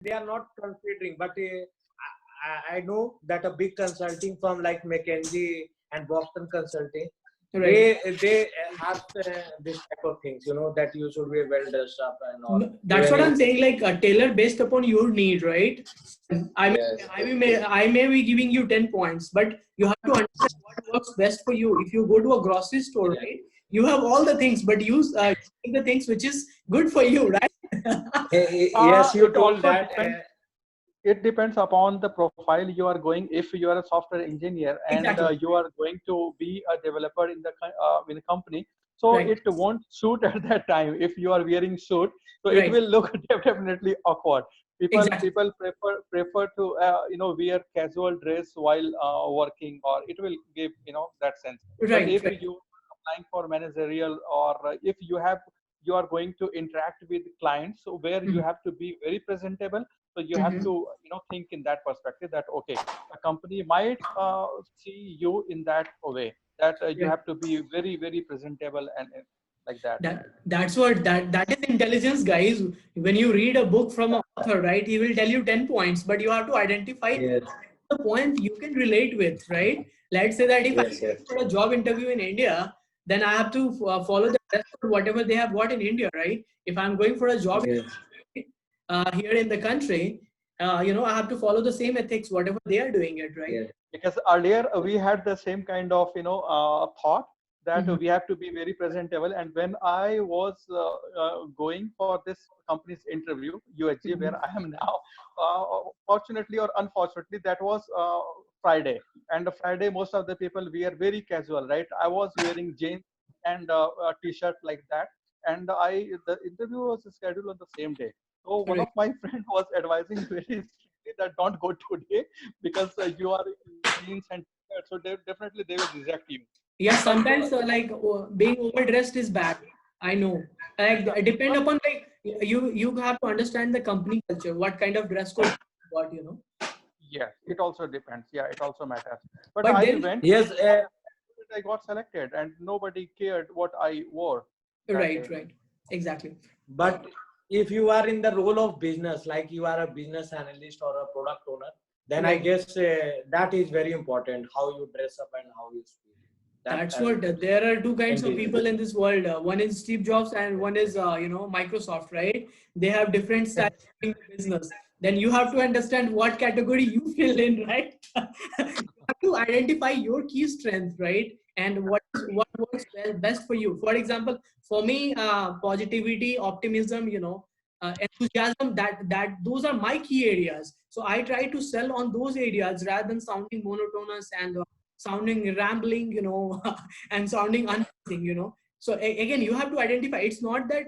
they are not considering. But I know that a big consulting firm like McKinsey and Boston Consulting, Right. they have this type of things, that you should be well dressed up and all. That's what I'm saying, like a tailor based upon your need, right? Yes. I may be giving you 10 points, but you have to understand what works best for you. If you go to a grocery store, Yeah. right, you have all the things, but use the things which is good for you, right? Yes, you It told also that. depends. It depends upon the profile you are going. If you are a software engineer and Exactly. you are going to be a developer in a company, so Right. it won't suit at that time if you are wearing suit. So it Right. will look definitely awkward. People Exactly. prefer to wear casual dress while working, or it will give that sense. But Right. if Right. you are applying for managerial, or if you are going to interact with clients, so where you have to be very presentable. So you have to think in that perspective, that okay, a company might see you in that way, that you Right. have to be very very presentable, and like that. That is intelligence, guys. When you read a book from an author, right, he will tell you 10 points, but you have to identify yes, the point you can relate with, right? Let's say that if I yes, yes, go for a job interview in India, then I have to follow the dress code whatever they have got in India, right? If I'm going for a job yes, here in the country, I have to follow the same ethics whatever they are doing it, right? yes, Because earlier we had the same kind of thought, that Mhm. we have to be very presentable. And when I was going for this company's interview, UHG, where Mhm. I am now, fortunately or unfortunately, that was Friday. And Friday, most of the people, we are very casual, right? I was wearing jeans and a t-shirt like that. And the interview was scheduled on the same day. So one Right. of my friend was advising very strictly that don't go today, because you are in jeans and t-shirt, so definitely they will reject you. Yeah, But sometimes like being overdressed is bad. I know. Like depend but upon like you have to understand the company culture, what kind of dress code you got, yes, it also depends. Yeah, it also matters. But But I then, went yes. and I got selected, and nobody cared what I wore that right, day. right, exactly. But if you are in the role of business, like you are a business analyst or a product owner, then I Right. guess that is very important. How you dress up and how you speak. That That's has what there are two kinds in of business. people in this world. One is Steve Jobs and one is Microsoft, right? They have different styles of doing the business. Then you have to understand what category you fill in, right? You have to identify your key strength, right? And what works best for you. For example, for me, positivity, optimism, enthusiasm, that those are my key areas. So I try to sell on those areas rather than sounding monotonous and sounding rambling, and sounding unpleasing, So again, you have to identify. It's not that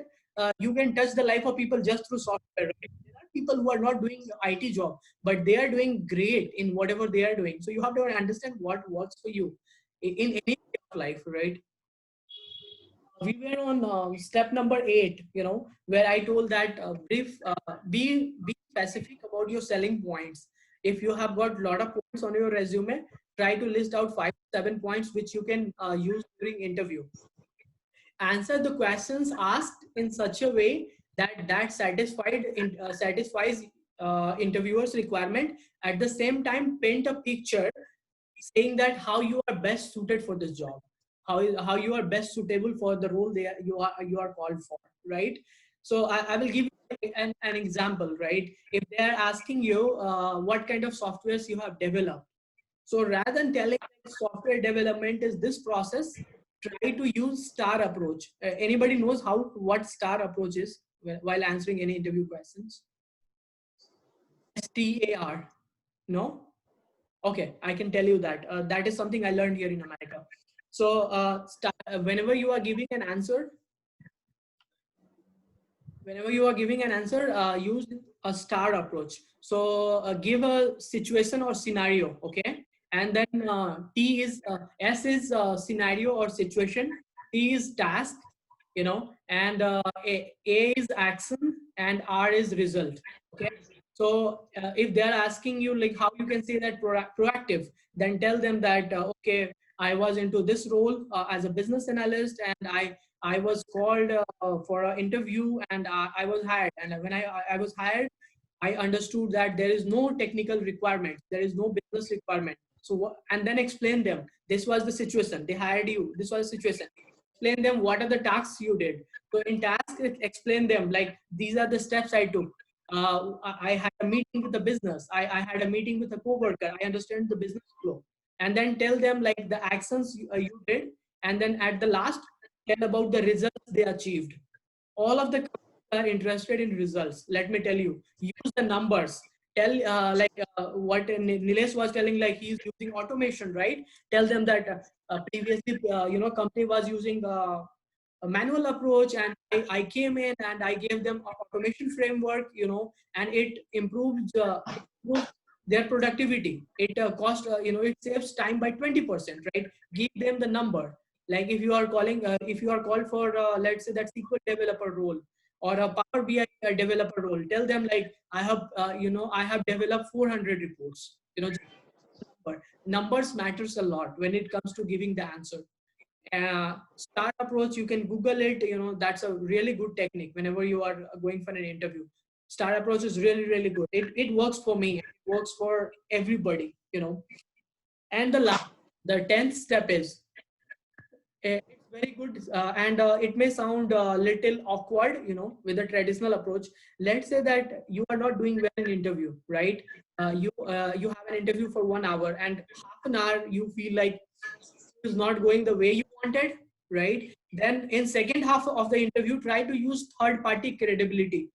you can touch the life of people just through software. Right? There are people who are not doing IT job, but they are doing great in whatever they are doing. So you have to understand what works for you in any area of life, right? We were on step number 8, where I told that be specific about your selling points. If you have got a lot of points on your resume, try to list out 5 7 points which you can use during interview. Answer the questions asked in such a way that satisfies interviewers requirement. At the same time, paint a picture saying that how you are best suited for this job, how you are best suitable for the role you are called for, right? So I will give you an example, right? If they are asking you what kind of softwares you have developed, so rather than telling like software development is this process, try to use star approach. Anybody knows what star approach is while answering any interview questions? STAR. No. Okay, I can tell you that. That is something I learned here in America. So, whenever you are giving an answer, use a star approach. So, give a situation or scenario, okay? And then S is scenario or situation, T is task, and A is action, and R is result, okay? So if they are asking you like how you can say that proactive, then tell them that okay, I was into this role as a business analyst, and I was called for an interview, and I was hired. And when I was hired, I understood that there is no technical requirement, there is no business requirement. So, and then explain them, this was the situation. They hired you. This was the situation. Explain them what are the tasks you did. So in tasks, explain them like these are the steps I took. I had a meeting with the business. I had a meeting with a coworker. I understand the business flow, and then tell them like the actions you did, and then at the last, tell about the results they achieved. All of the companies are interested in results. Let me tell you, use the numbers. Tell what Nilesh was telling, like he's using automation, right? Tell them that previously company was using a manual approach, and I came in and I gave them a automation framework, and it improves their productivity. It it saves time by 20%, right? Give them the number. Like if you are calling, if you are called for, let's say that SQL developer role or a Power BI developer role, tell them like I have developed 400 reports. But numbers matters a lot when it comes to giving the answer. Star approach, you can Google it. That's a really good technique whenever you are going for an interview. Star approach is really, really good. It works for me. It works for everybody. And the 10th step is, it's very good, and it may sound a little awkward, with a traditional approach. Let's say that you are not doing well in interview, right? You have an interview for 1 hour, and half an hour you feel like is not going the way you wanted, right? Then in second half of the interview, try to use third party credibility.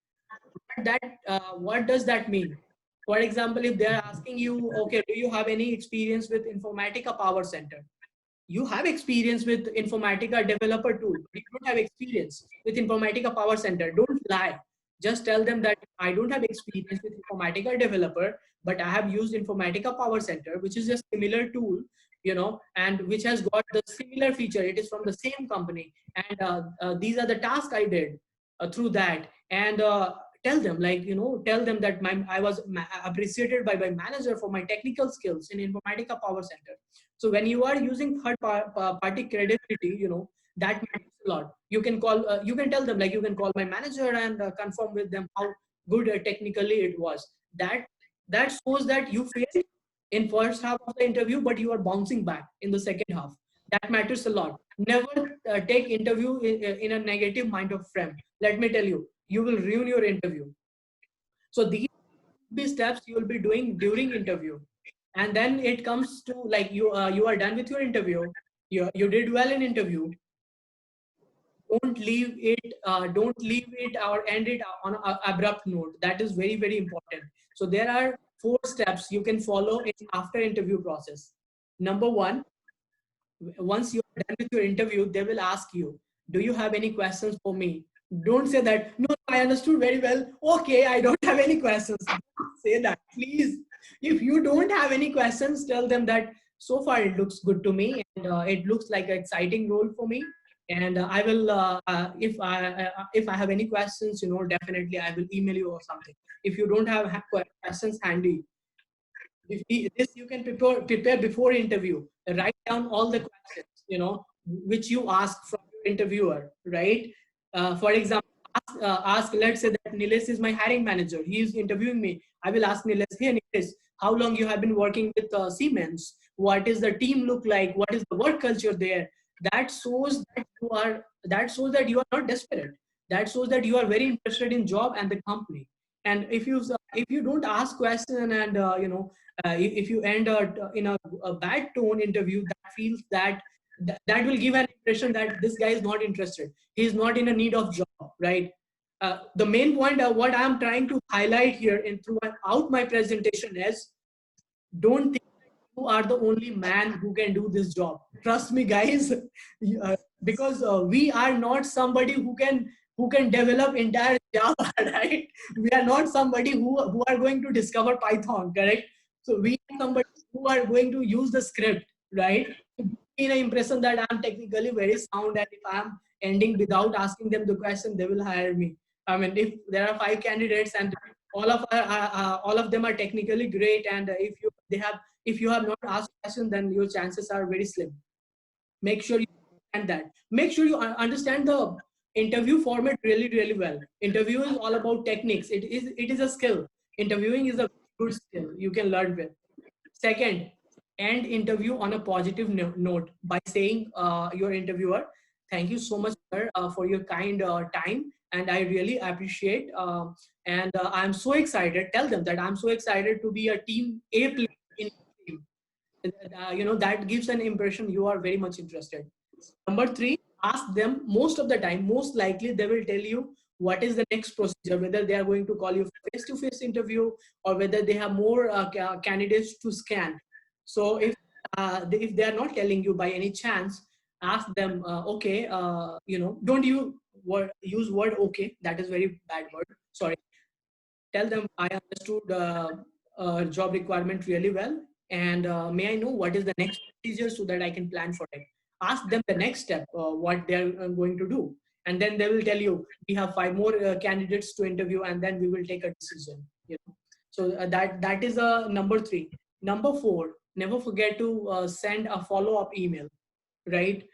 What does that mean? For example, if they are asking you, okay, do you have any experience with Informatica Power Center? You have experience with Informatica developer tool, but you don't have experience with Informatica Power Center. Don't lie. Just tell them that I don't have experience with Informatica developer, but I have used Informatica Power Center, which is a similar tool, and which has got the similar feature. It is from the same company, and these are the tasks I did through that. And tell them, tell them that I was appreciated by my manager for my technical skills in Informatica Power Center. So when you are using third party credibility, that matters a lot. You can call, you can tell them like you can call my manager and confirm with them how good technically it was. That shows that you failed in first half of the interview, but you are bouncing back in the second half. That matters a lot. Never take interview in a negative mind of frame. Let me tell you, you will ruin your interview. So these be steps you will be doing during interview. And then it comes to like you are done with your interview. You did well in interview. Don't leave it or end it on an abrupt note. That is very, very important. So there are 4 steps you can follow in after interview process. Number 1, once you are done with your interview, they will ask you, do you have any questions for me? Don't say that, no, I understood very well, okay, I don't have any questions. Don't say that, please. If you don't have any questions, tell them that so far it looks good to me, and it looks like an exciting role for me, and I will if I have any questions, definitely I will email you or something. If you don't have questions handy, this you can prepare before interview. Write down all the questions, which you ask from your interviewer, right? For example, ask, let's say that Nilesh is my hiring manager. He is interviewing me. I will ask Nilesh, hey Nilesh, how long you have been working with Siemens? What is the team look like? What is the work culture there? That shows that you are not desperate. That shows that you are very interested in job and the company. And if you don't ask question, and if you end in a bad tone interview, that feels that will give an impression that this guy is not interested. He is not in a need of job, right? The main point of what I am trying to highlight here and throughout my presentation is, don't think you are the only man who can do this job. Trust me, guys, because we are not somebody who can develop entire Java, right? We are not somebody who are going to discover Python, correct? So we are somebody who are going to use the script, right? In an impression that I'm technically very sound, and if I'm ending without asking them the question, they will hire me. I mean, if there are 5 candidates and all of them are technically great, and if you have not asked question, then your chances are very slim. Make sure you understand that. Make sure you understand the interview format really, really well. Interview is all about techniques. It is a skill. Interviewing is a good skill you can learn with. Second, end interview on a positive note by saying your interviewer, thank you so much, sir, for your kind time, and I really appreciate. And I'm so excited. Tell them that I'm so excited to be a team A player in your team. That gives an impression you are very much interested. Number three, ask them. Most of the time, most likely they will tell you what is the next procedure, whether they are going to call you for face-to-face interview or whether they have more candidates to scan. So if they are not telling you by any chance, ask them, okay, don't you use word okay. That is very bad word. Sorry. Tell them I understood job requirement really well, and may I know what is the next procedure so that I can plan for it. Ask them the next step, what they're going to do, and then they will tell you we have five more candidates to interview, and then we will take a decision. So that is number three. Number four, never forget to send a follow-up email, right?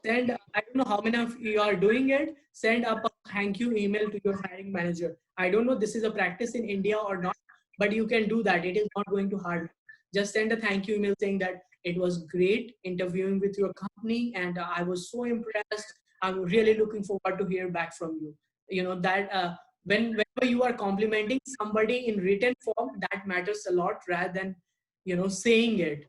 Send, I don't know how many of you are doing it, send up a thank you email to your hiring manager. I don't know this is a practice in India or not, but you can do that. It is not going to hard. Just send a thank you email saying that it was great interviewing with your company, and I was so impressed. I'm really looking forward to hear back from you. You know that whenever you are complimenting somebody in written form, that matters a lot rather than saying it.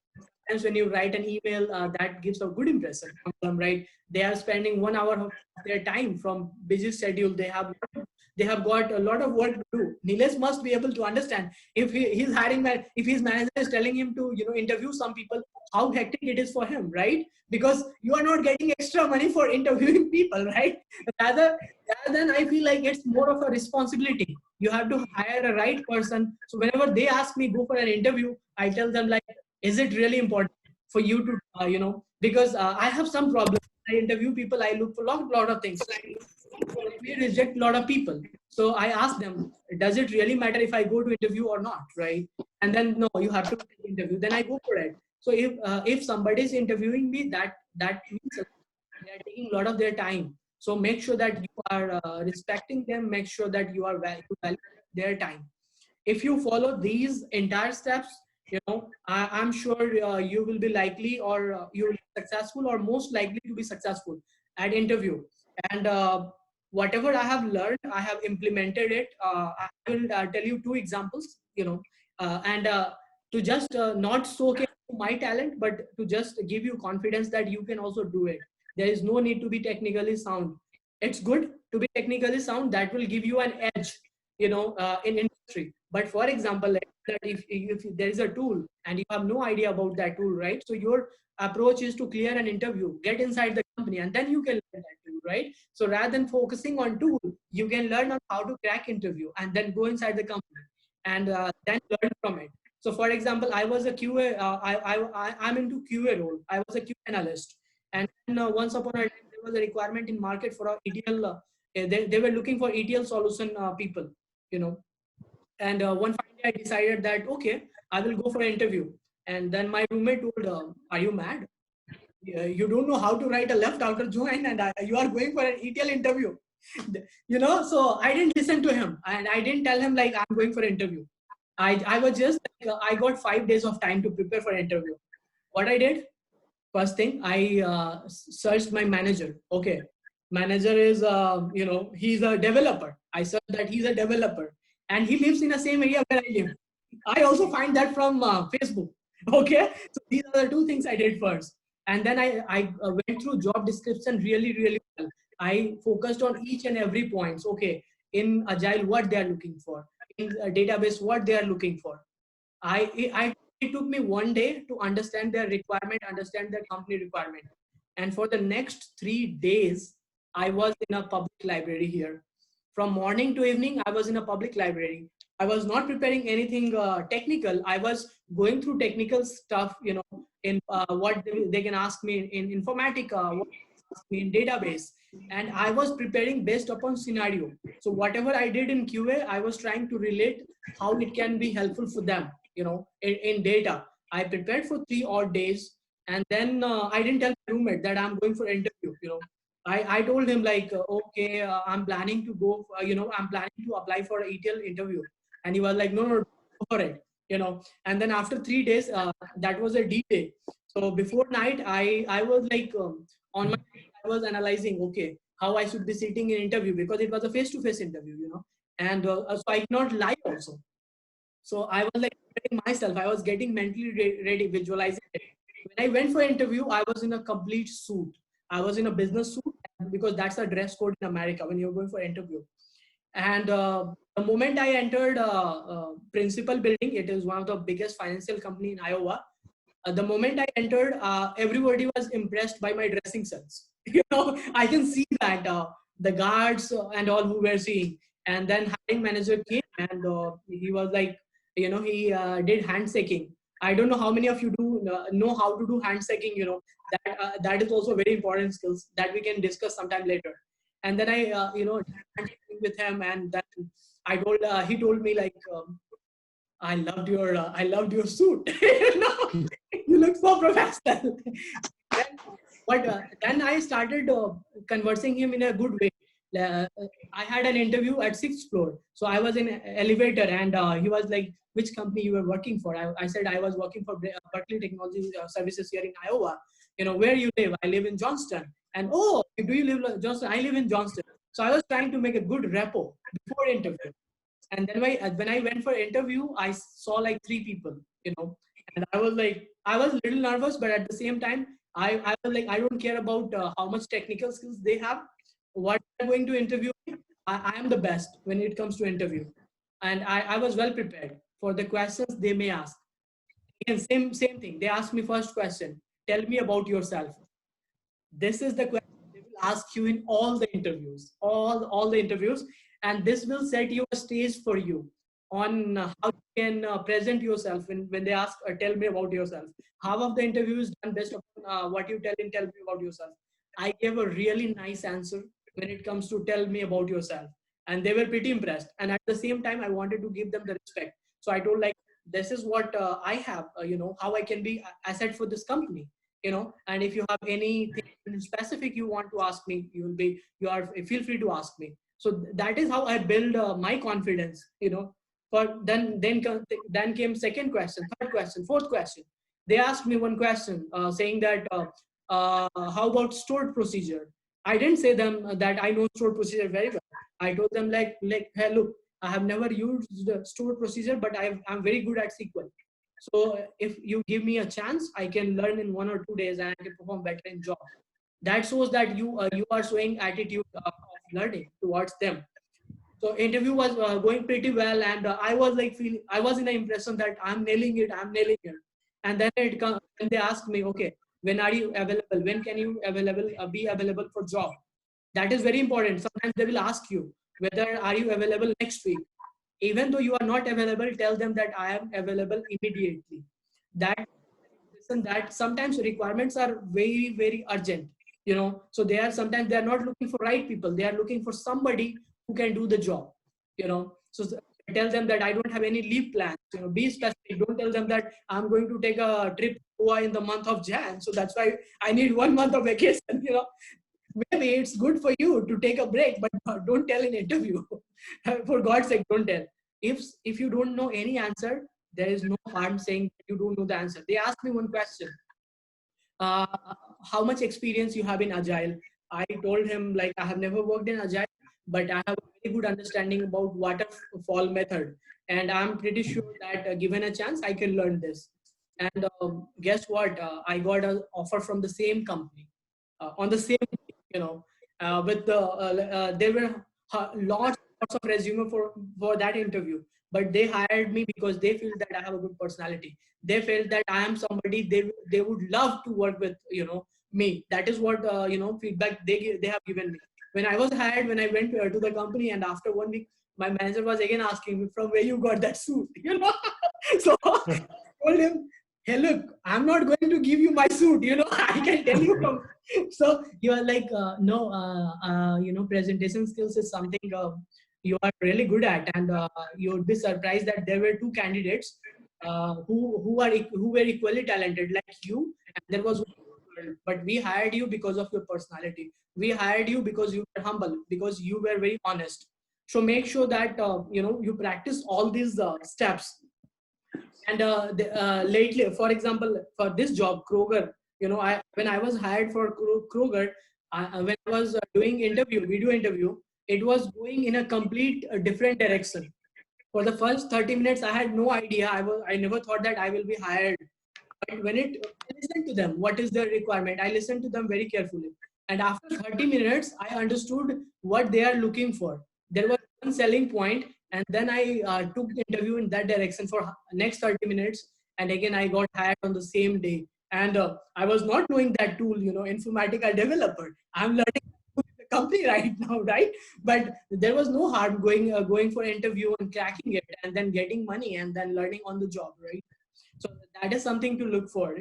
Sometimes when you write an email, that gives a good impression from them, right? They are spending 1 hour of their time from busy schedule. They have got a lot of work to do. Nilesh must be able to understand if his hiring man, if his manager is telling him to interview some people, how hectic it is for him, right? Because you are not getting extra money for interviewing people, right? Rather than, I feel like it's more of a responsibility. You have to hire a right person. So whenever they ask me go for an interview, I tell them like, is it really important for you to because I have some problems. I interview people, I look for lot of things. We reject a lot of people. So I ask them, does it really matter if I go to interview or not, right? And then no, you have to interview. Then I go for it. So if somebody is interviewing me, that means they are taking a lot of their time. So make sure that you are respecting them. Make sure that you are value their time. If you follow these entire steps, I'm sure you will be likely, or you will be successful, or most likely to be successful at interview. And whatever I have learned, I have implemented it. I will tell you two examples, and to just not soak in my talent, but to just give you confidence that you can also do it. There is no need to be technically sound. It's good to be technically sound. That will give you an edge, in industry. But for example, like that if there is a tool and you have no idea about that tool, right? So your approach is to clear an interview, get inside the company, and then you can learn that tool, right? So rather than focusing on tool, you can learn on how to crack interview and then go inside the company and then learn from it. So for example, I was a QA, I'm into QA role. I was a QA analyst. And then, once upon a time, there was a requirement in market for a ETL. They were looking for ETL solution people, you know. And one fine day I decided that, okay, I will go for an interview. And then my roommate told, are you mad? You don't know how to write a left outer join, and you are going for an ETL interview. So I didn't listen to him, and I didn't tell him like I'm going for an interview. I was just like, I got 5 days of time to prepare for an interview. What I did, first thing, I searched my manager. Okay, manager is he's a developer. I searched that he's a developer, and he lives in the same area where I live. I also find that from Facebook. Okay, so these are the two things I did first, and then I went through job description really well. I focused on each and every points. Okay, in agile, what they are looking for, in a database, what they are looking for. I it took me 1 day to understand their requirement, understand their company requirement. And for the next 3 days, I was in a public library here. From morning to evening, I was in a public library. I was not preparing anything technical. I was going through technical stuff, in what they can ask me in Informatica, what they can ask me in database. And I was preparing based upon scenario. So whatever I did in QA, I was trying to relate how it can be helpful for them, in data. I prepared for 3 odd days, and then I didn't tell my roommate that I'm going for interview. I told him like, okay, I'm planning to go, I'm planning to apply for an ETL interview. And he was like, no, no, go for it, you know. And then after 3 days, that was a D-Day. So before night, I was like, on my, I was analyzing, okay, how I should be sitting in interview, because it was a face-to-face interview, you know. And so I cannot lie also. So I was like preparing myself. I was getting mentally ready, visualizing it. When I went for interview, I was in a complete suit. I was in a business suit, because that's a dress code in America when you're going for interview. And the moment I entered principal building, it is one of the biggest financial company in Iowa. The moment I entered, everybody was impressed by my dressing sense. You know, I can see that the guards and all who were seeing. And then hiring manager came, and he was like, you know, he did handshaking. I don't know how many of you do know how to do handshaking. You know, that is also very important skills that we can discuss sometime later. And then I, you know, did handshaking with him, and then he told me like, I loved your suit. You know, you look so professional. then, then I started conversing him in a good way. Uh, I had an interview at sixth floor, so I was in an elevator, and he was like, "Which company you were working for?" I said I was working for Berkeley Technology Services here in Iowa. You know, where you live? I live in Johnston. And oh, do you live in Johnston? I live in Johnston. So I was trying to make a good rapport before interview. And then when I went for interview, I saw like three people, you know, and I was like, I was a little nervous, but at the same time, I was like, I don't care about how much technical skills they have. What they're going to interview me, I am the best when it comes to interview. And I was well prepared for the questions they may ask. Again, same thing. They asked me first question, tell me about yourself. This is the question they will ask you in all the interviews, all the interviews, and this will set you a stage for you on how you can present yourself when they ask, tell me about yourself. Half of the interview is done based upon what you tell me about yourself. I gave a really nice answer when it comes to tell me about yourself, and they were pretty impressed. And at the same time, I wanted to give them the respect. So I told like, this is what I have, you know, how I can be asset for this company, you know. And if you have anything specific you want to ask me, you are feel free to ask me. So that is how I build my confidence, you know. But then came second question, third question, fourth question. They asked me one question saying that how about stored procedure. I didn't say them that I know stored procedure very well. I told them like, hey, look, I have never used the stored procedure, but I'm very good at SQL. So if you give me a chance, I can learn in 1 or 2 days and I can perform better in job. That shows that you are showing attitude of learning towards them. So interview was going pretty well, and I was like feeling, I was in the impression that I'm nailing it, I'm nailing it. And then when they asked me, okay, when are you available? When can you be available for job? That is very important. Sometimes they will ask you whether are you available next week. Even though you are not available, tell them that I am available immediately. That that sometimes requirements are very urgent, you know. So they are sometimes they are not looking for right people. They are looking for somebody who can do the job, you know. So tell them that I don't have any leave plans. You know, be specific. Don't tell them that I'm going to take a trip to Goa in the month of Jan. So that's why I need 1 month of vacation. You know, maybe it's good for you to take a break, but don't tell in interview. For God's sake, don't tell. If you don't know any answer, there is no harm saying you don't know the answer. They asked me one question, uh, how much experience you have in agile. I told him like, I have never worked in agile, but I have a very good understanding about waterfall method, and I'm pretty sure that given a chance I can learn this. And guess what, I got an offer from the same company on the same day, you know. With the there were lots of resume for that interview, but they hired me because they feel that I have a good personality. They felt that I am somebody they would love to work with, you know, me. That is what you know, feedback they have given me. When I was hired, when I went to the company, and after 1 week, my manager was again asking me, from where you got that suit, you know. So I told him, hey, look, I'm not going to give you my suit, you know. I can tell you from. So you are like, no, you know, presentation skills is something you are really good at, and you would be surprised that there were two candidates who were equally talented like you, and there was one girl, but we hired you because of your personality. We hired you because you were humble, because you were very honest. So make sure that you practice all these steps. And lately, for example, for this job, Kroger, when I was hired for Kroger, when I was doing video interview, it was going in a complete different direction. For the first 30 minutes, I had no idea. I never thought that I will be hired. But I listened to them, what is their requirement? I listened to them very carefully. And after 30 minutes, I understood what they are looking for. There was one selling point, and then I took the interview in that direction for next 30 minutes. And again, I got hired on the same day. And I was not knowing that tool, Informatica developer. I'm learning the company right now, right? But there was no harm going for interview and cracking it, and then getting money, and then learning on the job, right? So that is something to look for.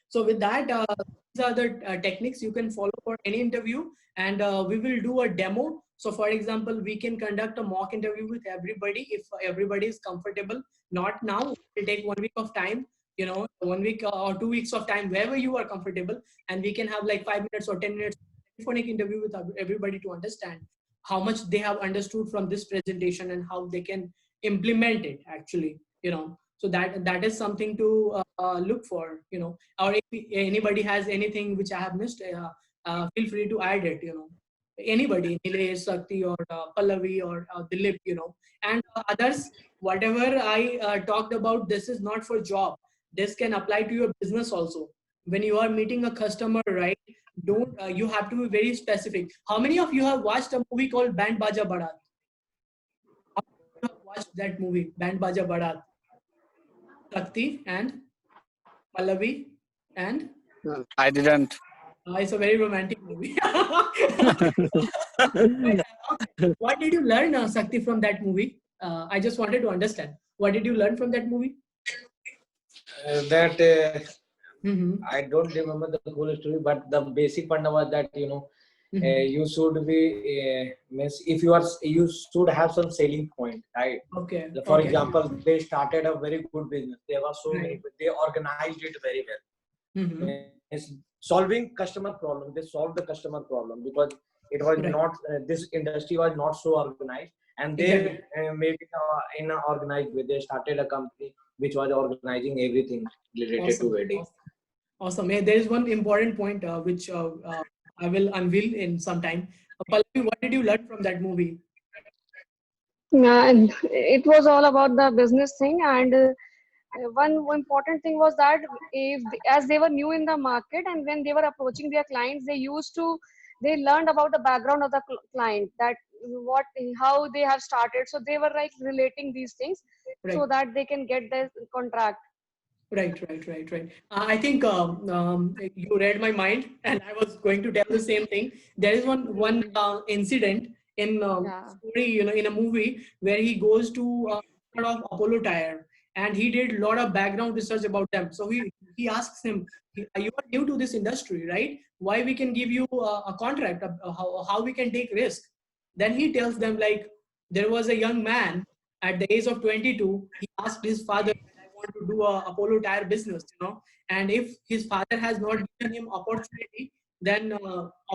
So with that, these are the techniques you can follow for any interview, and we will do a demo. So for example, we can conduct a mock interview with everybody if everybody is comfortable. Not now, it will take 1 week of time, 1 week or 2 weeks of time, wherever you are comfortable, and we can have like 5 minutes or 10 minutes telephonic interview with everybody to understand how much they have understood from this presentation and how they can implement it actually. So that is something to look for. Or if anybody has anything which I have missed, feel free to add it. Anybody, Nilesh, Sakti, or Pallavi, or Dilip. And others, whatever I talked about, this is not for job. This can apply to your business also. When you are meeting a customer, right? Don't you have to be very specific. How many of you have watched a movie called Band Baja Barat? How many of you have watched that movie, Band Baja Barat? Sakti and Pallavi, and I didn't. it's a very romantic movie. What did you learn, Sakti, from that movie? I just wanted to understand. What did you learn from that movie? That Mm-hmm. I don't remember the whole story, but the basic funda was that you should be means if you should have some selling point, right? Okay. For Okay. example, they started a very good business. There were so many, Right. they organized it very well. Mm-hmm. Means solving customer problem. They solved the customer problem because it was Right. not this industry was not so organized, and they Exactly. made it in an organized way. They started a company which was organizing everything related to Awesome. wedding. Awesome. There is one important point which I will unveil in some time. Pallavi, what did you learn from that movie? Yeah, and it was all about the business thing. And one important thing was that as they were new in the market, and when they were approaching their clients, they learned about the background of the client, that what how they have started. So they were like relating these things Right. so that they can get the contract. Right. I think you read my mind, and I was going to tell the same thing. There is one incident in Yeah. story, in a movie where he goes to sort of Apollo Tire, and he did a lot of background research about them. So he asks him, "You are new to this industry, right? Why we can give you a contract? How we can take risk?" Then he tells them like there was a young man at the age of 22. He asked his father, want to do a Apollo tire business. And if his father has not given him opportunity, then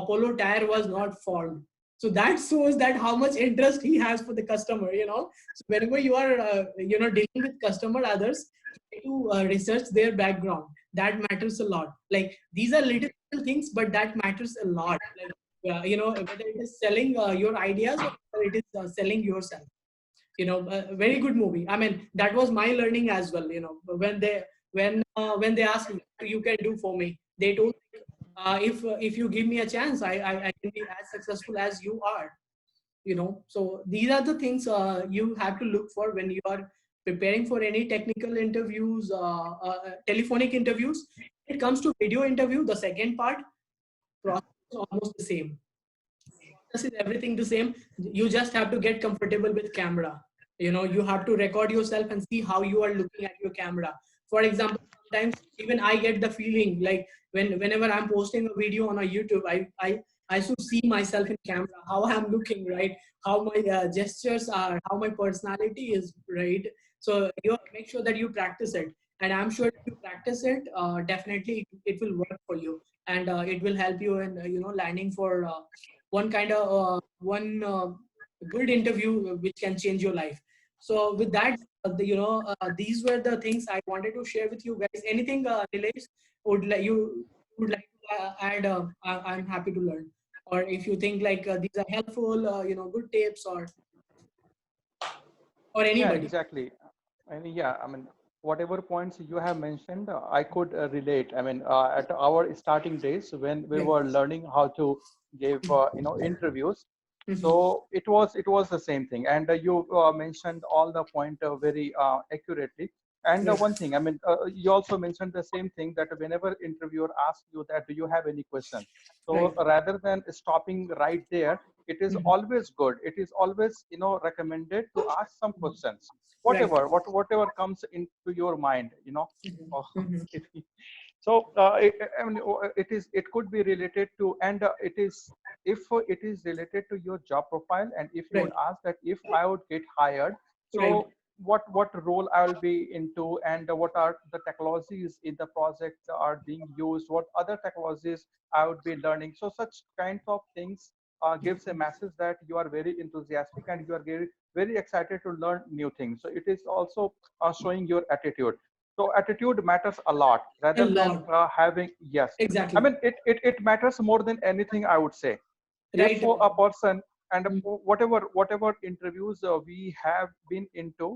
Apollo tire was not formed. So that shows that how much interest he has for the customer. So whenever you are, dealing with customer others, try to research their background. That matters a lot. Like these are little things, but that matters a lot. Like, whether it is selling your ideas or whether it is selling yourself. A very good movie. I mean, that was my learning as well. When they asked me, what you can do for me, they told if you give me a chance, I can be as successful as you are. So these are the things you have to look for when you are preparing for any technical interviews, telephonic interviews. When it comes to video interview, the second part process is almost the same. This is everything the same. You just have to get comfortable with camera. You have to record yourself and see how you are looking at your camera. For example, sometimes even I get the feeling like whenever I'm posting a video on a YouTube, I should see myself in camera, how I'm looking, right? How my gestures are, how my personality is, right? So you make sure that you practice it, and I'm sure if you practice it, definitely it will work for you, and it will help you in landing for one kind of one good interview which can change your life. So with that, these were the things I wanted to share with you guys. Anything, Nilesh, would like to add? I'm happy to learn. Or if you think like these are helpful, good tips, or Yeah, anybody. exactly. And yeah, I mean, whatever points you have mentioned, I could relate. I mean, at our starting days when we Right. were learning how to give, interviews, Mhm. so it was the same thing. And you mentioned all the point very accurately. And Right. one thing, I mean, you also mentioned the same thing that whenever interviewer asks you that, do you have any questions? So Right. rather than stopping right there, it is Mhm. always good. It is always, recommended to ask some questions, Right. whatever comes into your mind, Mhm. Oh, Mhm. it, so I mean, it could be related to, and it is, if it is related to your job profile, and if you would Right. ask that if I would get hired, Right. so what role I will be into, and what are the technologies in the project are being used, what other technologies I would be learning. So such kinds of things gives a message that you are very enthusiastic and you are very excited to learn new things. So it is also showing your attitude. So attitude matters a lot A rather than lot. having, yes. I Exactly. mean, it matters more than anything, I would say. If Right. a person, and Mhm. whatever interviews we have been into,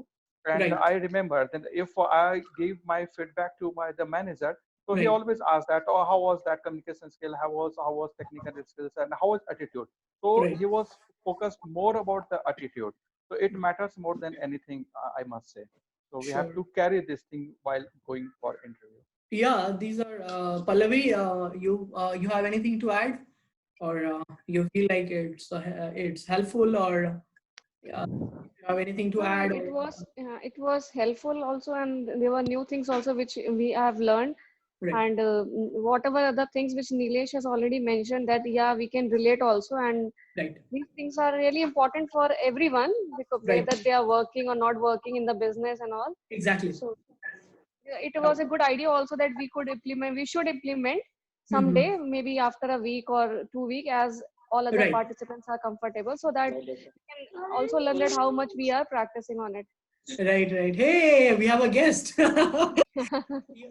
and Right. I remember that if I gave my feedback to the manager, so he Right. always asked that, oh, how was that communication skill, how was technical skills, and how was attitude. So Right. he was focused more about the attitude. So it matters more than anything, I must say. So we have Sure. to carry this thing while going for interview. Yeah, these are Pallavi. You have anything to add, or you feel like it's helpful, or if you have anything to No, add, it was helpful also, and there were new things also which we have learned. right, And whatever other things which Nilesh has already mentioned, that yeah, we can relate also. And right, these things are really important for everyone, because right, whether they are working or not working in the business and all. exactly. So yeah, it Yeah. was a good idea also that we should implement Mhm. someday, maybe after a week or 2 week, as all other Right, participants are comfortable, so that we can also learn that how much we are practicing on it. right, right. Hey, we have a guest.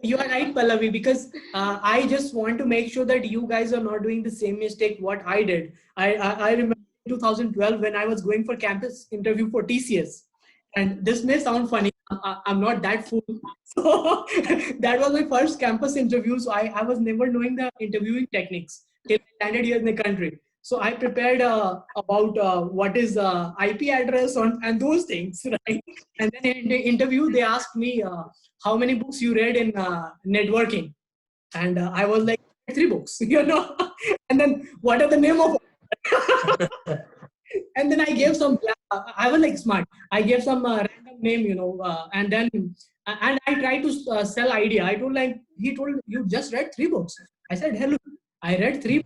You are right, Pallavi, because I just want to make sure that you guys are not doing the same mistake what I did. I remember in 2012 when I was going for campus interview for TCS, and this may sound funny. I'm not that fool. So that was my first campus interview. So I was never knowing the interviewing techniques till I landed here in the country. So I prepared about what is IP address and those things, right? And then in the interview, they asked me how many books you read in networking, and I was like 3 books, And then what are the name of? And then I gave some. I was like smart. I gave some random name, and then and I tried to sell idea. I told like he told you just read 3 books. I said hello. I read 3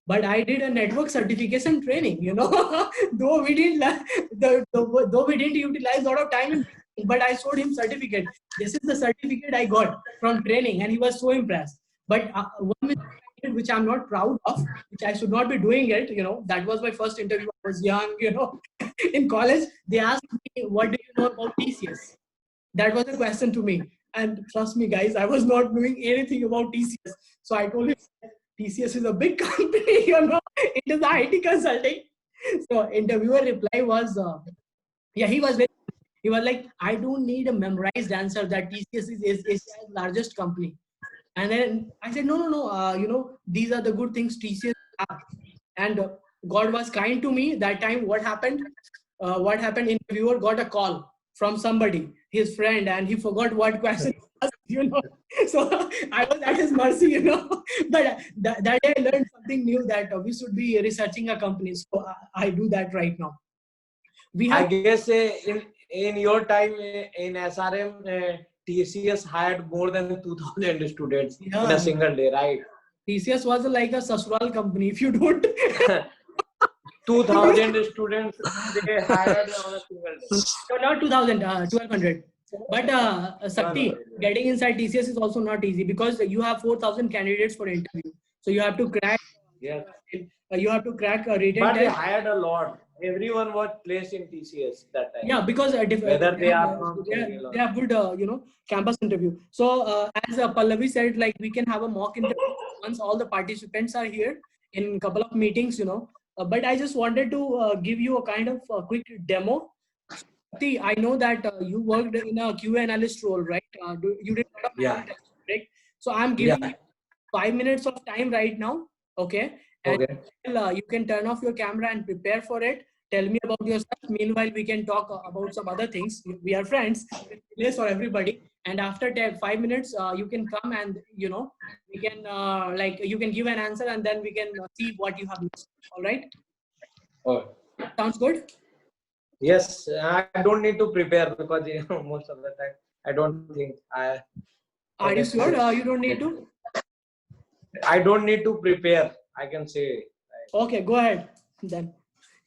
but I did a network certification training, though we didn't though we didn't utilize a lot of time in training, but I showed him certificate. This is the certificate I got from training, and he was so impressed. But one mistake I did, which I'm not proud of, which I should not be doing it, that was my first interview. I was young, in college. They asked me, "What do you know about TCS?" That was a question to me. And trust me, guys, I was not doing anything about TCS. So I told him TCS is a big company, it is IT consulting. So interviewer reply was, yeah, he was like, I don't need a memorized answer that TCS is Asia's largest company. And then I said, no, no, no, these are the good things TCS have. And God was kind to me that time. What happened? Interviewer got a call from somebody, his friend, and he forgot what question he asked. So I was at his mercy. But that day I learned something new, that we should be researching a company. So I do that right now. We I have guess in your time in SRM, TCS hired more than 2,000 students in a yeah, single day, right? TCS was like a sasural company. If you don't, 2,000 students they hired on a single day. no, not 2000, 1200. But Sakti, 1,200. getting inside TCS is also not easy, because you have 4,000 candidates for interview. So you have to crack Yes. You have to crack a written But they test. hired a lot. Everyone was placed in TCS that time. Yeah, because Whether they are from Serial they have good campus interview. So as Pallavi said, like we can have a mock interview once all the participants are here in couple of meetings, but I just wanted to give you a kind of quick demo. So, see, I know that you worked in a QA analyst role, right? You did a lot of Yeah. manual testing, right? So I'm Yeah. giving you 5 minutes of time right now, okay? And Okay. you can turn off your camera and prepare for it. Tell me about yourself. Meanwhile, we can talk about some other things. We are friends. Place for everybody. And after 5 minutes, you can come and we can you can give an answer and then we can see what you have missed. All right. Oh. Sounds good. Yes, I don't need to prepare because most of the time I don't think I. Are you sure? You don't need to. I don't need to prepare. I can say. Okay, go ahead. Then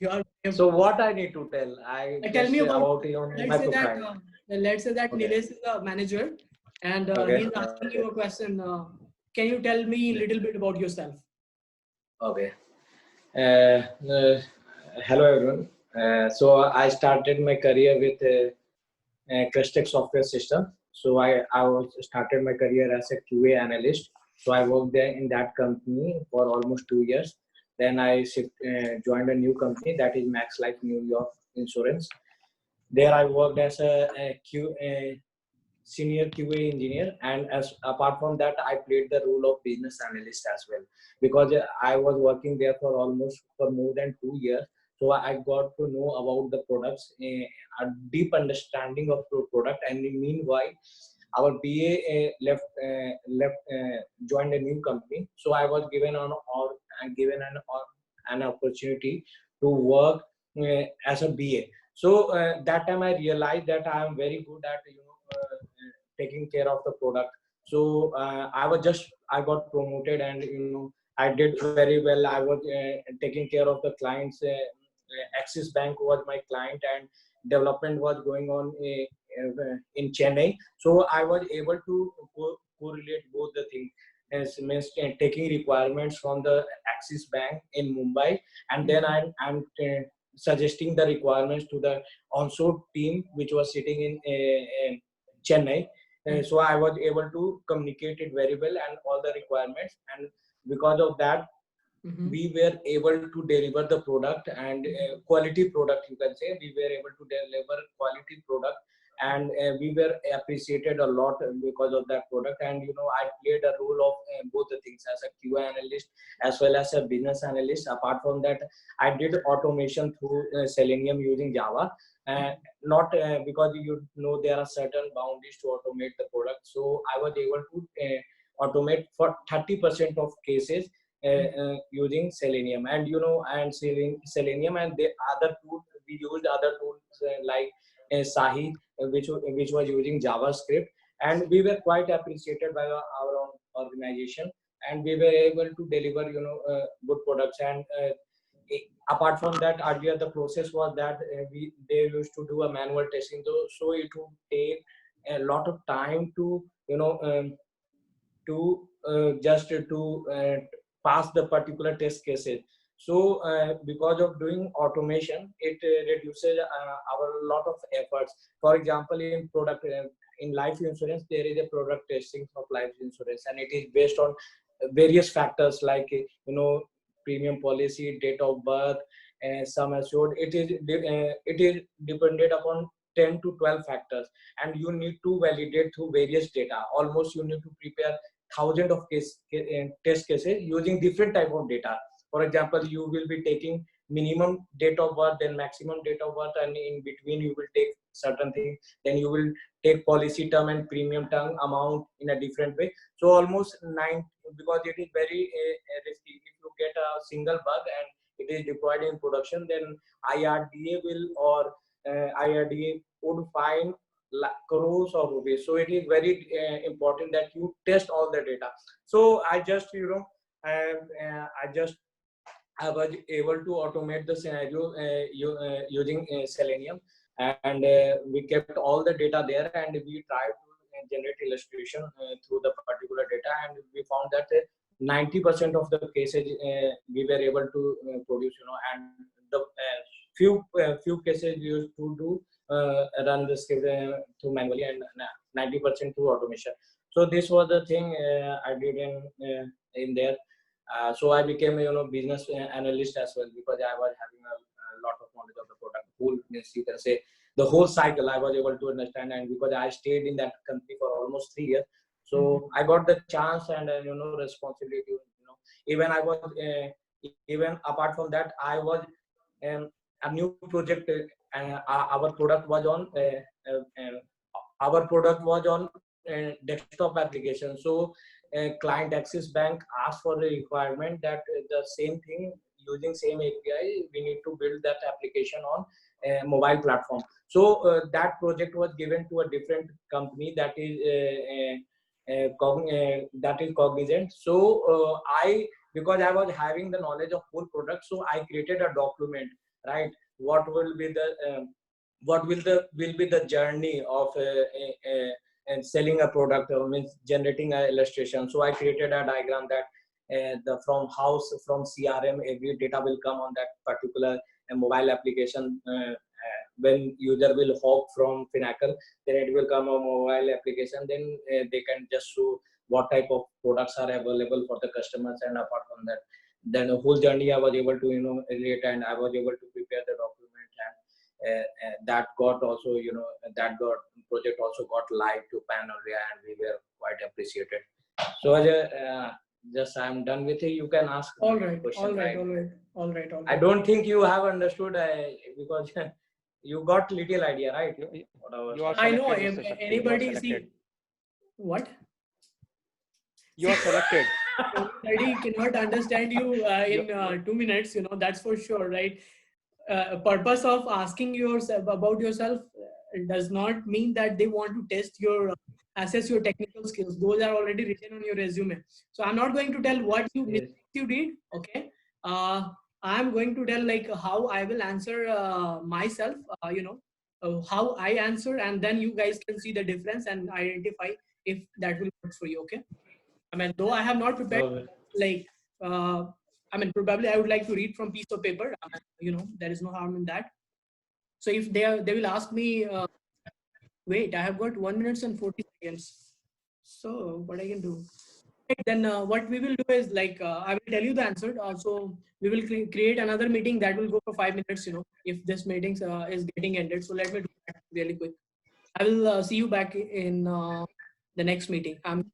you are. So what I need to tell? I Tell just me say about. about you on Let's my say that. profile. Let's say that Okay. Nilesh is a manager, and Okay. he's asking you a question. Can you tell me a little bit about yourself? Okay. Hello everyone. So I started my career with Crestech software system. So I was started my career as a QA analyst. So I worked there in that company for almost 2 years. Then I joined a new company that is Max Life New York Insurance. There I worked as a senior QA engineer, and as apart from that, I played the role of business analyst as well because I was working there for more than 2 years. So I got to know about the products, a deep understanding of the product, and meanwhile, our BA joined a new company. So I was given an opportunity to work as a BA. So that time I realized that I am very good at taking care of the product. So I got promoted, and I did very well. I was taking care of the clients. Axis Bank was my client, and development was going on in Chennai. So I was able to correlate both the things. As means taking requirements from the Axis Bank in Mumbai, and then I'm suggesting the requirements to the onshore team which was sitting in Chennai. So I was able to communicate it very well and all the requirements, and because of that, we were able to deliver the product and quality product. You can say we were able to deliver quality product, and we were appreciated a lot because of that product. And I played a role of both the things as a QA analyst as well as a business analyst. Apart from that, I did automation through Selenium using Java. Not because there are certain boundaries to automate the product. So I was able to automate for 30% of cases using Selenium, and Selenium, and the other tools we used other tools like Sahi, which was using JavaScript, and we were quite appreciated by our own organization, and we were able to deliver good products. And apart from that, earlier the process was that they used to do a manual testing, so it would take a lot of time to just to pass the particular test cases. So because of doing automation, it reduces our lot of efforts. For example, in product in life insurance, there is a product testing of life insurance, and it is based on various factors like premium policy, date of birth, sum assured. It is dependent upon 10 to 12 factors, and you need to validate through various data. Almost you need to prepare thousands of test cases using different type of data. For example, you will be taking minimum date of birth, then maximum date of birth, and in between you will take certain things. Then you will take policy term and premium term amount in a different way. So almost 9, because it is very risky. If you get a single bug and it is deployed in production, then IRDA will or IRDA would fine crores of rupees. So it is very important that you test all the data. So I just I was able to automate the scenario using Selenium, and we kept all the data there, and we tried to generate illustration through the particular data, and we found that 90% of the cases we were able to produce, and the few cases we used to do run the script through manually, and 90% through automation. So this was the thing I did in there. So I became business analyst as well, because I was having a lot of knowledge of the product whole, means you can say the whole cycle I was able to understand, and because I stayed in that company for almost 3 years, so I got the chance and responsibility. Even I was even apart from that, I was a new project, and our product was on desktop application. So client Axis Bank asked for a requirement that the same thing, using same API, we need to build that application on a mobile platform. So that project was given to a different company, that is Cognizant. So because I was having the knowledge of full product, so I created a document, right? What will be the journey of and selling a product, or means generating an illustration. So I created a diagram that from CRM, every data will come on that particular mobile application. When user will hop from Finacle, then it will come a mobile application. Then they can just show what type of products are available for the customers. And apart from that, then the whole journey I was able to relate, and I was able to prepare the document, and that got also project also got live to pan area, and we were quite appreciated. So just I'm done with it. You can ask All right, question, all right, right? all right. I don't think you have understood, because you got little idea, right? What I was You are I know selected, Mr. Shakti. You are anybody selected. see what You are selected. anybody cannot understand you in 2 minutes. That's for sure, right? Purpose of asking yourself about yourself does not mean that they want to test your assess your technical skills. Those are already written on your resume. So I'm not going to tell what Yes. mistakes you did. Okay. I'm going to tell like how I will answer myself. How I answer, and then you guys can see the difference and identify if that will work for you. Okay. I mean, though I have not prepared, Okay. like, probably I would like to read from piece of paper. There is no harm in that. So if they will ask me, wait, I have got 1 minute and 40 seconds. So what I can do? Right, then what we will do is like, I will tell you the answer. So we will create another meeting that will go for 5 minutes, if this meeting is getting ended. So let me do that really quick. I will see you back in the next meeting. I'm